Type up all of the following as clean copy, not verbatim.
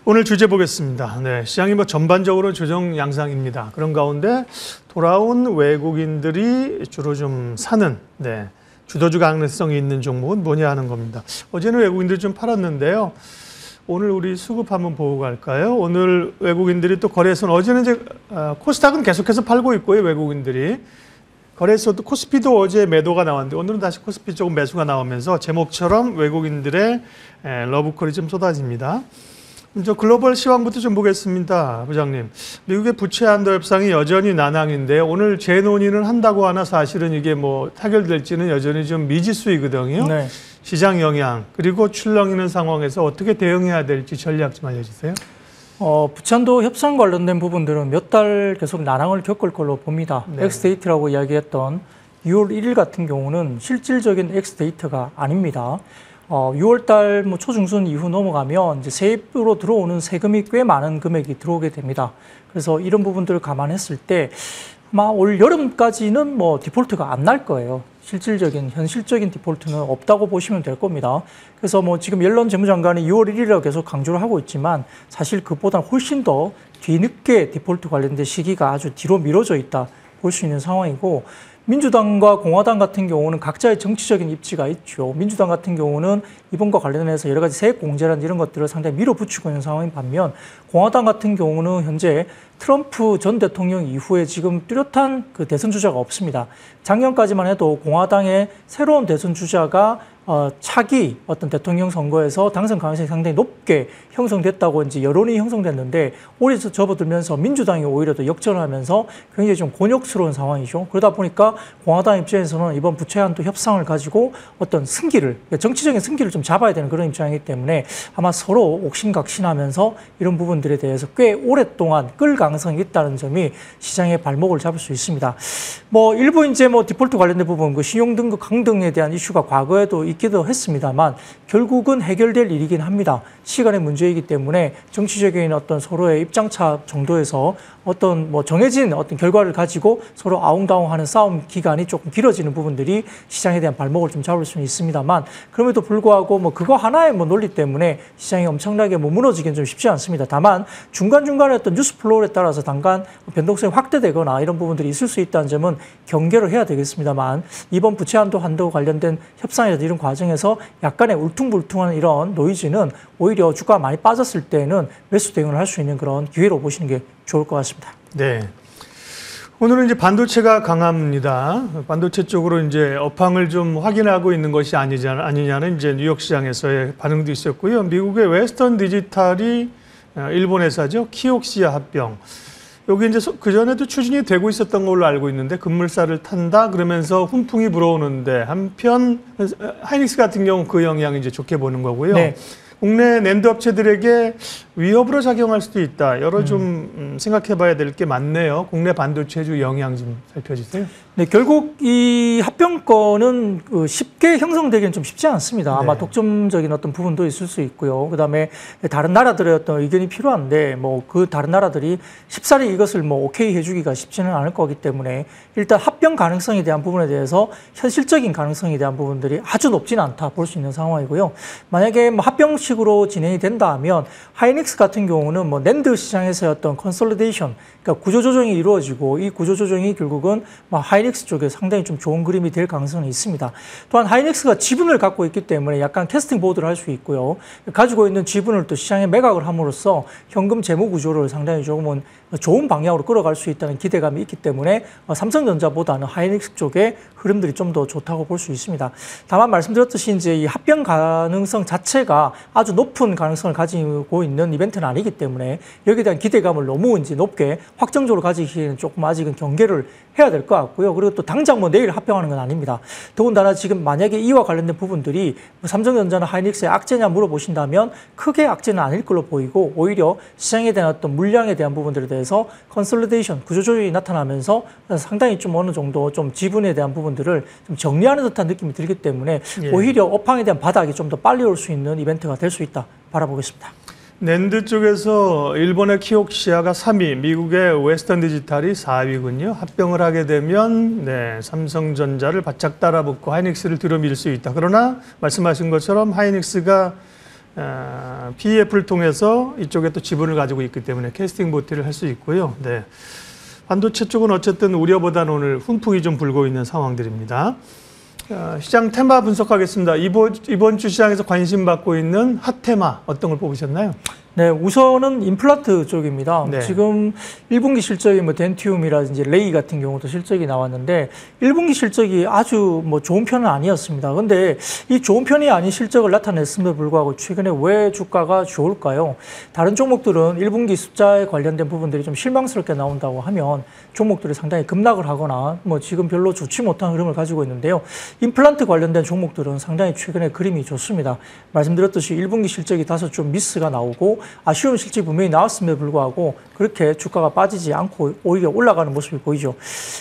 오늘 주제 보겠습니다. 네, 시장이 전반적으로 조정 양상입니다. 그런 가운데 돌아온 외국인들이 주로 좀 사는 주도주 가능성이 있는 종목은 뭐냐 하는 겁니다. 어제는 외국인들이 좀 팔았는데요. 오늘 우리 수급 한번 보고 갈까요? 오늘 외국인들이 또 거래소는 어제는 이제 코스닥은 계속해서 팔고 있고요. 외국인들이. 거래소도 코스피도 어제 매도가 나왔는데 오늘은 다시 코스피 조금 매수가 나오면서 제목처럼 외국인들의 러브콜이 좀 쏟아집니다. 저 글로벌 시황부터 좀 보겠습니다. 부장님. 미국의 부채 한도 협상이 여전히 난항인데 오늘 재논의는 한다고 하나 사실은 이게 타결될지는 여전히 좀 미지수이거든요. 네. 시장 영향 그리고 출렁이는 상황에서 어떻게 대응해야 될지 전략 좀 알려주세요. 부채 한도 협상 관련된 부분들은 몇 달 계속 난항을 겪을 걸로 봅니다. 네. 엑스데이트라고 이야기했던 6월 1일 같은 경우는 실질적인 엑스데이트가 아닙니다. 6월달 초중순 이후 넘어가면 이제 세입으로 들어오는 세금이 꽤 많은 금액이 들어오게 됩니다. 그래서 이런 부분들을 감안했을 때 아마 올 여름까지는 디폴트가 안 날 거예요. 현실적인 디폴트는 없다고 보시면 될 겁니다. 그래서 지금 옐런 재무장관이 6월 1일이라고 계속 강조를 하고 있지만 사실 그보다 훨씬 더 뒤늦게 디폴트 관련된 시기가 아주 뒤로 미뤄져 있다 볼 수 있는 상황이고, 민주당과 공화당 같은 경우는 각자의 정치적인 입지가 있죠. 민주당 같은 경우는 이번과 관련해서 여러 가지 세액 공제라는 이런 것들을 상당히 밀어붙이고 있는 상황인 반면, 공화당 같은 경우는 현재 트럼프 전 대통령 이후에 지금 뚜렷한 그 대선 주자가 없습니다. 작년까지만 해도 공화당의 새로운 대선 주자가 차기 어떤 대통령 선거에서 당선 가능성이 상당히 높게 형성됐다고 이제 여론이 형성됐는데, 올해 접어들면서 민주당이 오히려 더 역전하면서 굉장히 좀 곤욕스러운 상황이죠. 그러다 보니까 공화당 입장에서는 이번 부채 한도 협상을 가지고 어떤 정치적인 승기를 좀 잡아야 되는 그런 입장이기 때문에 아마 서로 옥신각신하면서 이런 부분들에 대해서 꽤 오랫동안 끌 가능성이 있다는 점이 시장의 발목을 잡을 수 있습니다. 일부 이제 디폴트 관련된 부분, 신용등급 강등에 대한 이슈가 과거에도 있기도 했습니다만 결국은 해결될 일이긴 합니다. 시간의 문제이기 때문에 정치적인 어떤 서로의 입장차 정도에서 어떤 정해진 어떤 결과를 가지고 서로 아웅다웅하는 싸움 기간이 조금 길어지는 부분들이 시장에 대한 발목을 좀 잡을 수는 있습니다만, 그럼에도 불구하고 그거 하나의 논리 때문에 시장이 엄청나게 무너지기는 좀 쉽지 않습니다. 다만 중간중간에 어떤 뉴스 플로우에 따라서 당간 변동성이 확대되거나 이런 부분들이 있을 수 있다는 점은 경계를 해야 되겠습니다만, 이번 부채 한도 관련된 협상이라든지 이런 과정에서 약간의 울퉁불퉁한 이런 노이즈는 오히려 주가가 많이 빠졌을 때는 매수 대응을 할 수 있는 그런 기회로 보시는 게 좋을 것 같습니다. 네. 오늘은 이제 반도체가 강합니다. 반도체 쪽으로 이제 업황을 좀 확인하고 있는 것이 아니냐는 이제 뉴욕 시장에서의 반응도 있었고요. 미국의 웨스턴 디지털이 일본 회사죠. 키옥시아 합병. 여기 이제 그전에도 추진이 되고 있었던 걸로 알고 있는데 급물살을 탄다 그러면서 훈풍이 불어오는데, 한편 하이닉스 같은 경우 그 영향이 이제 좋게 보는 거고요. 네. 국내 낸드 업체들에게 위협으로 작용할 수도 있다. 여러 좀 생각해 봐야 될 게 많네요. 국내 반도체주 영향 좀 살펴주세요. 네, 결국 이 합병권은 쉽게 형성되기는 좀 쉽지 않습니다. 네. 아마 독점적인 어떤 부분도 있을 수 있고요. 그다음에 다른 나라들의 어떤 의견이 필요한데 그 다른 나라들이 쉽사리 이것을 오케이 해주기가 쉽지는 않을 거기 때문에 일단 합병 가능성에 대한 부분에 대해서 현실적인 가능성에 대한 부분들이 아주 높지는 않다 볼 수 있는 상황이고요. 만약에 합병식으로 진행이 된다 하면 하이닉스 같은 경우는 낸드 시장에서의 어떤 컨솔리데이션, 그러니까 구조조정이 이루어지고 이 구조조정이 결국은 하이닉스 쪽에 상당히 좀 좋은 그림이 될 가능성이 있습니다. 또한 하이닉스가 지분을 갖고 있기 때문에 약간 캐스팅 보드를 할 수 있고요. 가지고 있는 지분을 또 시장에 매각을 함으로써 현금 재무 구조를 상당히 조금은 좋은 방향으로 끌어갈 수 있다는 기대감이 있기 때문에 삼성전자보다는 하이닉스 쪽의 흐름들이 좀 더 좋다고 볼 수 있습니다. 다만 말씀드렸듯이 이제 이 합병 가능성 자체가 아주 높은 가능성을 가지고 있는 이벤트는 아니기 때문에 여기에 대한 기대감을 너무 이제 높게 확정적으로 가지기에는 조금 아직은 경계를 해야 될 것 같고요. 그리고 또 당장 내일 합병하는 건 아닙니다. 더군다나 지금 만약에 이와 관련된 부분들이 삼성전자나 하이닉스의 악재냐 물어보신다면 크게 악재는 아닐 걸로 보이고, 오히려 시장에 대한 어떤 물량에 대한 부분들에 대해서 컨솔리데이션, 구조조정이 나타나면서 상당히 좀 어느 정도 좀 지분에 대한 부분들을 좀 정리하는 듯한 느낌이 들기 때문에 오히려 업황에 대한 바닥이 좀 더 빨리 올 수 있는 이벤트가 될 수 있다 바라보겠습니다. 낸드 쪽에서 일본의 키옥시아가 3위, 미국의 웨스턴 디지털이 4위군요. 합병을 하게 되면 삼성전자를 바짝 따라붙고 하이닉스를 뒤로 밀 수 있다. 그러나 말씀하신 것처럼 하이닉스가 PEF를 통해서 이쪽에 또 지분을 가지고 있기 때문에 캐스팅 보트를 할 수 있고요. 네. 반도체 쪽은 어쨌든 우려보다는 오늘 훈풍이 좀 불고 있는 상황들입니다. 시장 테마 분석하겠습니다. 이번 주 시장에서 관심 받고 있는 핫 테마 어떤 걸 뽑으셨나요? 네, 우선은 임플란트 쪽입니다. 네. 지금 1분기 실적이 뭐 덴티움이라든지 레이 같은 경우도 실적이 나왔는데 1분기 실적이 아주 뭐 좋은 편은 아니었습니다. 근데 이 좋은 편이 아닌 실적을 나타냈음에도 불구하고 최근에 왜 주가가 좋을까요? 다른 종목들은 1분기 숫자에 관련된 부분들이 좀 실망스럽게 나온다고 하면 종목들이 상당히 급락을 하거나 뭐 지금 별로 좋지 못한 흐름을 가지고 있는데요. 임플란트 관련된 종목들은 상당히 최근에 그림이 좋습니다. 말씀드렸듯이 1분기 실적이 다소 좀 미스가 나오고 아쉬운 실적이 분명히 나왔음에도 불구하고 그렇게 주가가 빠지지 않고 오히려 올라가는 모습이 보이죠.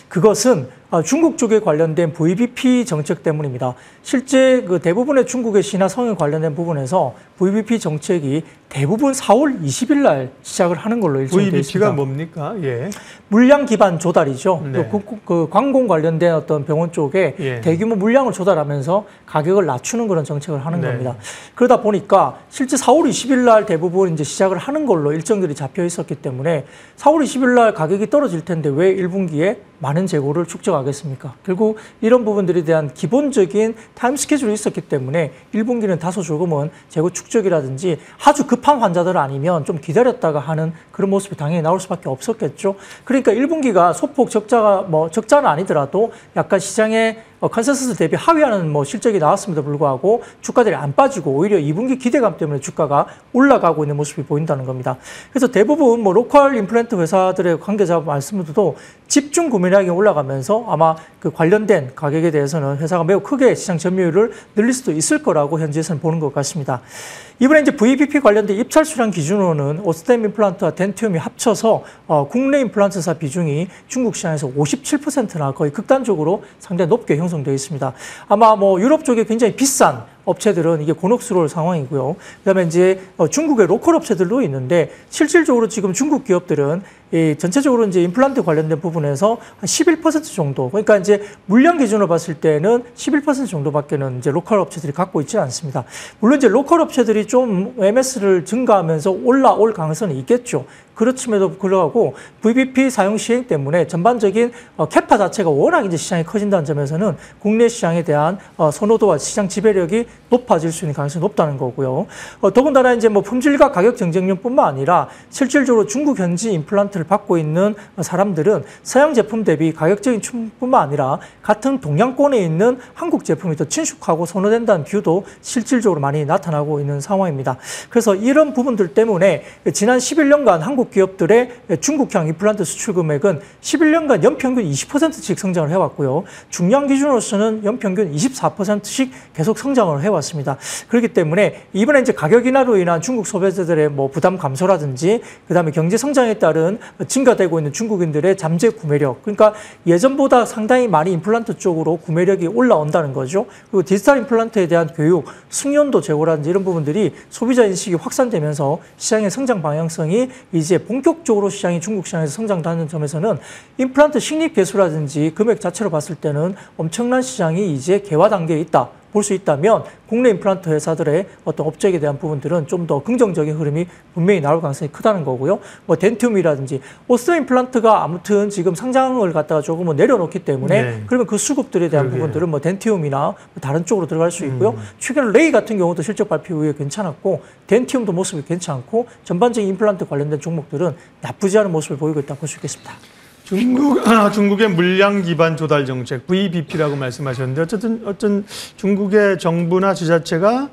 그것은 중국 쪽에 관련된 VBP 정책 때문입니다. 실제 그 대부분의 중국의 신화성에 관련된 부분에서 VBP 정책이 대부분 4월 20일 날 시작을 하는 걸로 일정되어 있습니다. VBP가 뭡니까? 예. 물량 기반 조달이죠. 네. 그 관공 관련된 어떤 병원 쪽에 예. 대규모 물량을 조달하면서 가격을 낮추는 그런 정책을 하는 네. 겁니다. 그러다 보니까 실제 4월 20일 날 대부분 이제 시작을 하는 걸로 일정들이 잡혀 있었기 때문에 4월 20일 날 가격이 떨어질 텐데 왜 1분기에 많은 재고를 축적하겠습니까? 결국 이런 부분들에 대한 기본적인 타임 스케줄이 있었기 때문에 1분기는 다소 조금은 재고 축적이라든지 아주 급한 환자들 아니면 좀 기다렸다가 하는 그런 모습이 당연히 나올 수밖에 없었겠죠. 그러니까 1분기가 소폭 적자는 아니더라도 약간 시장의 컨센서스 대비 하회하는 실적이 나왔음에도 불구하고 주가들이 안 빠지고 오히려 2분기 기대감 때문에 주가가 올라가고 있는 모습이 보인다는 겁니다. 그래서 대부분 로컬 임플란트 회사들의 관계자 말씀으로도 집중 구매량이 올라가면서 아마 그 관련된 가격에 대해서는 회사가 매우 크게 시장 점유율을 늘릴 수도 있을 거라고 현지에서는 보는 것 같습니다. 이번에 이제 VBP 관련된 입찰 수량 기준으로는 오스템 임플란트와 덴티움이 합쳐서 국내 임플란트사 비중이 중국 시장에서 57%나 거의 극단적으로 상당히 높게 형성되어 있습니다. 아마 유럽 쪽에 굉장히 비싼 업체들은 이게 곤혹스러울 상황이고요. 그다음에 이제 중국의 로컬 업체들도 있는데 실질적으로 지금 중국 기업들은 전체적으로 이제 임플란트 관련된 부분에서 한 11% 정도, 그러니까 이제 물량 기준으로 봤을 때는 11% 정도밖에는 이제 로컬 업체들이 갖고 있지는 않습니다. 물론 이제 로컬 업체들이 좀 MS를 증가하면서 올라올 가능성은 있겠죠. 그렇음에도 불구하고 VBP 사용 시행 때문에 전반적인 캐파 자체가 워낙 이제 시장이 커진다는 점에서는 국내 시장에 대한 선호도와 시장 지배력이 높아질 수 있는 가능성이 높다는 거고요. 더군다나 이제 품질과 가격 경쟁력뿐만 아니라 실질적으로 중국 현지 임플란트를 받고 있는 사람들은 서양 제품 대비 가격적인 춤뿐만 아니라 같은 동양권에 있는 한국 제품이 더 친숙하고 선호된다는 뷰도 실질적으로 많이 나타나고 있는 상황입니다. 그래서 이런 부분들 때문에 지난 11년간 한국 기업들의 중국향 임플란트 수출 금액은 11년간 연평균 20%씩 성장을 해왔고요. 중량 기준으로서는 연평균 24%씩 계속 성장을 해왔습니다. 그렇기 때문에 이번에 이제 가격 인하로 인한 중국 소비자들의 부담 감소라든지 그다음에 경제 성장에 따른 증가되고 있는 중국인들의 잠재 구매력, 그러니까 예전보다 상당히 많이 임플란트 쪽으로 구매력이 올라온다는 거죠. 그리고 디지털 임플란트에 대한 교육, 숙련도 제고라든지 이런 부분들이 소비자 인식이 확산되면서 시장의 성장 방향성이 이제 본격적으로 시장이 중국 시장에서 성장하는 점에서는 임플란트 식립 개수라든지 금액 자체로 봤을 때는 엄청난 시장이 이제 개화 단계에 있다. 볼 수 있다면 국내 임플란트 회사들의 어떤 업적에 대한 부분들은 좀 더 긍정적인 흐름이 분명히 나올 가능성이 크다는 거고요. 덴티움이라든지 오스템 임플란트가 아무튼 지금 상장을 갖다가 조금은 내려놓기 때문에 네. 그러면 그 수급들에 대한 부분들은 덴티움이나 다른 쪽으로 들어갈 수 있고요. 최근 레이 같은 경우도 실적 발표 후에 괜찮았고 덴티움도 모습이 괜찮고 전반적인 임플란트 관련된 종목들은 나쁘지 않은 모습을 보이고 있다고 볼 수 있겠습니다. 중국의 물량 기반 조달 정책 VBP라고 말씀하셨는데 어쨌든 중국의 정부나 지자체가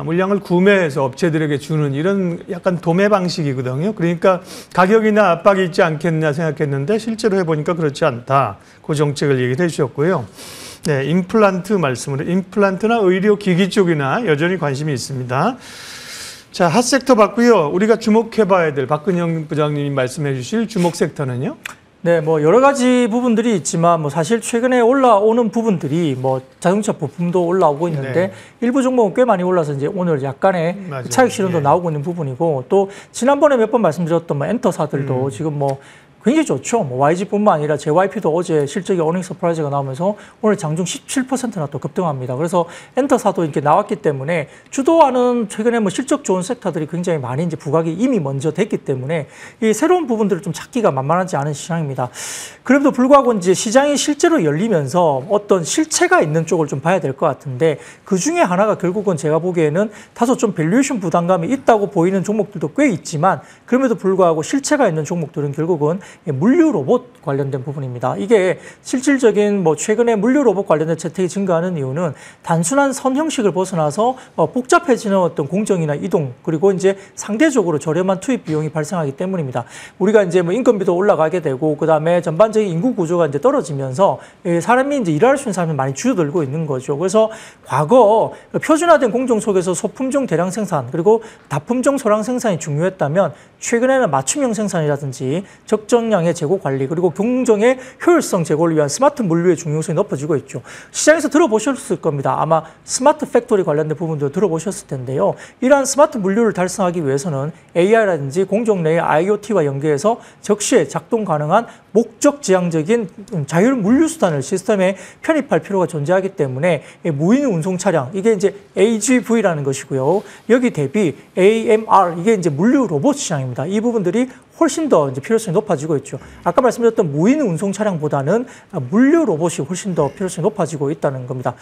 물량을 구매해서 업체들에게 주는 이런 약간 도매 방식이거든요. 그러니까 가격이나 압박이 있지 않겠냐 생각했는데 실제로 해보니까 그렇지 않다. 그 정책을 얘기를 해주셨고요. 네, 임플란트나 의료기기 쪽이나 여전히 관심이 있습니다. 자, 핫섹터 봤고요. 우리가 주목해봐야 될 박근영 부장님이 말씀해 주실 주목 섹터는요? 네, 여러 가지 부분들이 있지만 사실 최근에 올라오는 부분들이 자동차 부품도 올라오고 있는데 네. 일부 종목은 꽤 많이 올라서 이제 오늘 약간의 차익 실현도 나오고 있는 부분이고 또 지난번에 몇 번 말씀드렸던 엔터사들도 지금 굉장히 좋죠. 뭐 YG뿐만 아니라 JYP도 어제 실적이 어닝 서프라이즈가 나오면서 오늘 장중 17%나 또 급등합니다. 그래서 엔터사도 이렇게 나왔기 때문에 주도하는 최근에 뭐 실적 좋은 섹터들이 굉장히 많이 이제 부각이 이미 먼저 됐기 때문에 이 새로운 부분들을 좀 찾기가 만만하지 않은 시장입니다. 그럼에도 불구하고 이제 시장이 실제로 열리면서 어떤 실체가 있는 쪽을 좀 봐야 될 것 같은데 그 중에 하나가 결국은 제가 보기에는 다소 좀 밸류에이션 부담감이 있다고 보이는 종목들도 꽤 있지만 그럼에도 불구하고 실체가 있는 종목들은 결국은 물류 로봇 관련된 부분입니다. 이게 실질적인 뭐 최근에 물류 로봇 관련된 재택이 증가하는 이유는 단순한 선 형식을 벗어나서 복잡해지는 어떤 공정이나 이동 그리고 이제 상대적으로 저렴한 투입 비용이 발생하기 때문입니다. 우리가 이제 뭐 인건비도 올라가게 되고 그다음에 전반적인 인구 구조가 이제 떨어지면서 사람이 이제 일할 수 있는 사람이 많이 줄어들고 있는 거죠. 그래서 과거 표준화된 공정 속에서 소품종 대량 생산 그리고 다품종 소량 생산이 중요했다면 최근에는 맞춤형 생산이라든지 적정량의 재고 관리 그리고 공정의 효율성 제고를 위한 스마트 물류의 중요성이 높아지고 있죠. 시장에서 들어보셨을 겁니다. 아마 스마트 팩토리 관련된 부분도 들어보셨을 텐데요. 이러한 스마트 물류를 달성하기 위해서는 AI라든지 공정 내의 IoT와 연계해서 적시에 작동 가능한 목적 지향적인 자율 물류 수단을 시스템에 편입할 필요가 존재하기 때문에 무인 운송 차량 이게 이제 AGV라는 것이고요. 여기 대비 AMR 이게 이제 물류 로봇 시장입니다. 이 부분들이 훨씬 더 이제 필요성이 높아지고 있죠. 아까 말씀드렸던 무인 운송 차량보다는 물류 로봇이 훨씬 더 필요성이 높아지고 있다는 겁니다.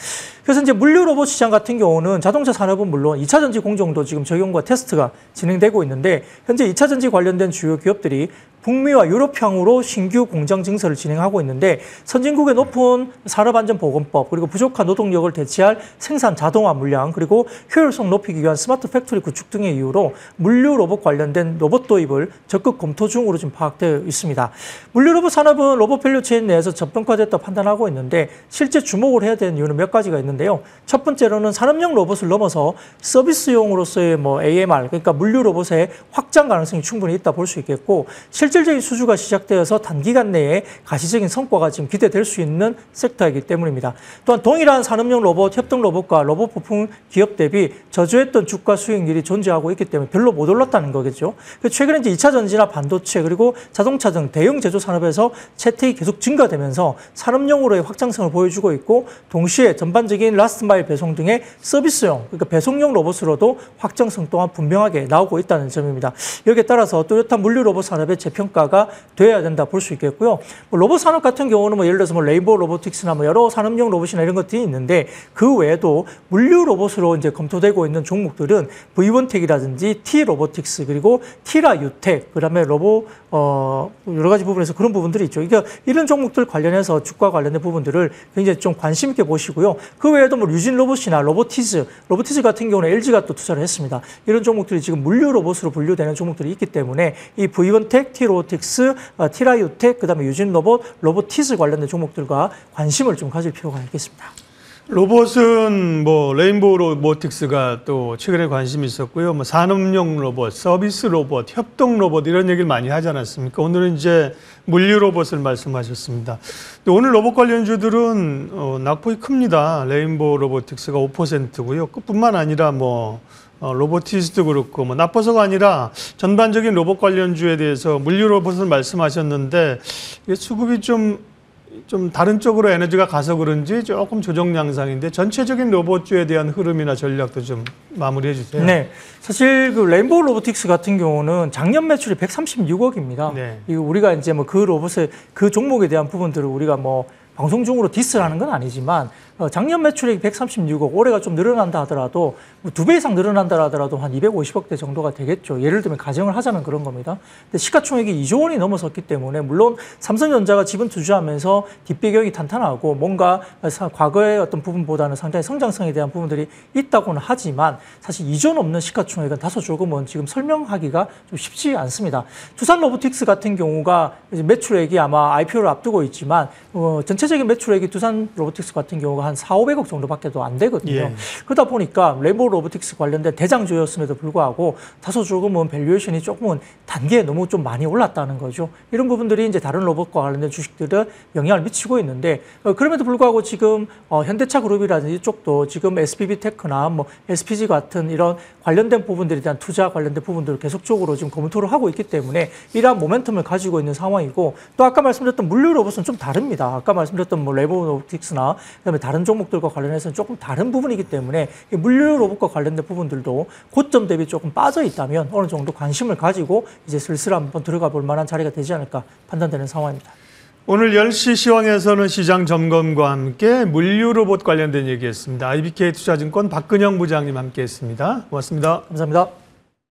그래서 이제 물류 로봇 시장 같은 경우는 자동차 산업은 물론 2차 전지 공정도 지금 적용과 테스트가 진행되고 있는데 현재 2차 전지 관련된 주요 기업들이 북미와 유럽향으로 신규 공장 증설을 진행하고 있는데 선진국의 높은 산업안전보건법 그리고 부족한 노동력을 대체할 생산 자동화 물량 그리고 효율성 높이기 위한 스마트 팩토리 구축 등의 이유로 물류 로봇 관련된 로봇 도입을 적극 검토 중으로 지금 파악되어 있습니다. 물류 로봇 산업은 로봇 밸류체인 내에서 저평가됐다고 판단하고 있는데 실제 주목을 해야 되는 이유는 몇 가지가 있는데요. 첫 번째로는 산업용 로봇을 넘어서 서비스용으로서의 뭐 AMR 그러니까 물류 로봇의 확장 가능성이 충분히 있다 볼 수 있겠고 실질적인 수주가 시작되어서 단기간 내에 가시적인 성과가 지금 기대될 수 있는 섹터이기 때문입니다. 또한 동일한 산업용 로봇, 협동 로봇과 로봇 부품 기업 대비 저조했던 주가 수익률이 존재하고 있기 때문에 별로 못 올랐다는 거겠죠. 최근에 이제 2차 전지나 반도체 그리고 자동차 등 대형 제조 산업에서 채택이 계속 증가되면서 산업용으로의 확장성을 보여주고 있고 동시에 전반적인 라스트 마일 배송 등의 서비스용, 그러니까 배송용 로봇으로도 확장성 또한 분명하게 나오고 있다는 점입니다. 여기에 따라서 또렷한 물류 로봇 산업의 재평가가 돼야 된다 볼 수 있겠고요. 뭐 로봇 산업 같은 경우는 뭐 예를 들어서 뭐 레인보우 로보틱스나 뭐 여러 산업용 로봇이나 이런 것들이 있는데 그 외에도 물류 로봇으로 이제 검토되고 있는 종목들은 V1텍이라든지 T 로보틱스 그리고 티라 유텍 그다음에 로봇 여러 가지 부분에서 그런 부분들이 있죠. 그러니까 이런 종목들 관련해서 주가 관련된 부분들을 굉장히 좀 관심 있게 보시고요. 그 외에도 뭐 류진 로봇이나 로보티즈 같은 경우는 LG가 또 투자를 했습니다. 이런 종목들이 지금 물류 로봇으로 분류되는 종목들이 있기 때문에 이 V1텍, T 로보틱스, 티라 유텍, 그다음에 유진 로봇, 로보티즈 관련된 종목들과 관심을 좀 가질 필요가 있겠습니다. 로봇은 뭐 레인보우 로보틱스가 또 최근에 관심이 있었고요. 뭐 산업용 로봇, 서비스 로봇, 협동 로봇 이런 얘기를 많이 하지 않았습니까? 오늘은 이제 물류 로봇을 말씀하셨습니다. 근데 오늘 로봇 관련주들은 낙폭이 큽니다. 레인보우 로보틱스가 5%고요. 그뿐만 아니라 뭐 로보티스도 그렇고 뭐 나빠서가 아니라 전반적인 로봇 관련주에 대해서 물류 로봇을 말씀하셨는데 이게 수급이 좀 다른 쪽으로 에너지가 가서 그런지 조금 조정 양상인데 전체적인 로봇주에 대한 흐름이나 전략도 좀 마무리해 주세요. 네, 사실 그 레인보우 로보틱스 같은 경우는 작년 매출이 136억입니다. 네. 이거 우리가 이제 뭐 그 로봇의 그 종목에 대한 부분들을 우리가 뭐 방송 중으로 디스라는 건 아니지만 작년 매출액이 136억, 올해가 좀 늘어난다 하더라도 뭐 2배 이상 늘어난다 하더라도 한 250억대 정도가 되겠죠. 예를 들면 가정을 하자면 그런 겁니다. 근데 시가총액이 2조 원이 넘어섰기 때문에 물론 삼성전자가 지분 투자하면서 뒷배경이 탄탄하고 뭔가 과거의 어떤 부분보다는 상당히 성장성에 대한 부분들이 있다고는 하지만 사실 2조 넘는 시가총액은 다소 조금은 지금 설명하기가 좀 쉽지 않습니다. 두산 로보틱스 같은 경우가 이제 매출액이 아마 IPO를 앞두고 있지만 전체적인 매출액이 두산 로보틱스 같은 경우가 한 4,500억 정도밖에 안 되거든요. 예. 그러다 보니까 레보 로보틱스 관련된 대장주였음에도 불구하고 다소 조금은 밸류에이션이 조금은 단계에 너무 좀 많이 올랐다는 거죠. 이런 부분들이 이제 다른 로봇과 관련된 주식들에 영향을 미치고 있는데 그럼에도 불구하고 지금 현대차 그룹이라든지 이쪽도 지금 SBB 테크나 뭐 SPG 같은 이런 관련된 부분들에 대한 투자 관련된 부분들을 계속적으로 지금 검토를 하고 있기 때문에 이러한 모멘텀을 가지고 있는 상황이고 또 아까 말씀드렸던 물류 로봇은 좀 다릅니다. 아까 말씀드렸던 뭐 레보 로보틱스나 그다음에 다른 종목들과 관련해서는 조금 다른 부분이기 때문에 이 물류 로봇과 관련된 부분들도 고점 대비 조금 빠져 있다면 어느 정도 관심을 가지고 이제 슬슬 한번 들어가 볼 만한 자리가 되지 않을까 판단되는 상황입니다. 오늘 10시 시황에서는 시장 점검과 함께 물류 로봇 관련된 얘기했습니다. IBK 투자증권 박근영 부장님 함께했습니다. 고맙습니다. 감사합니다.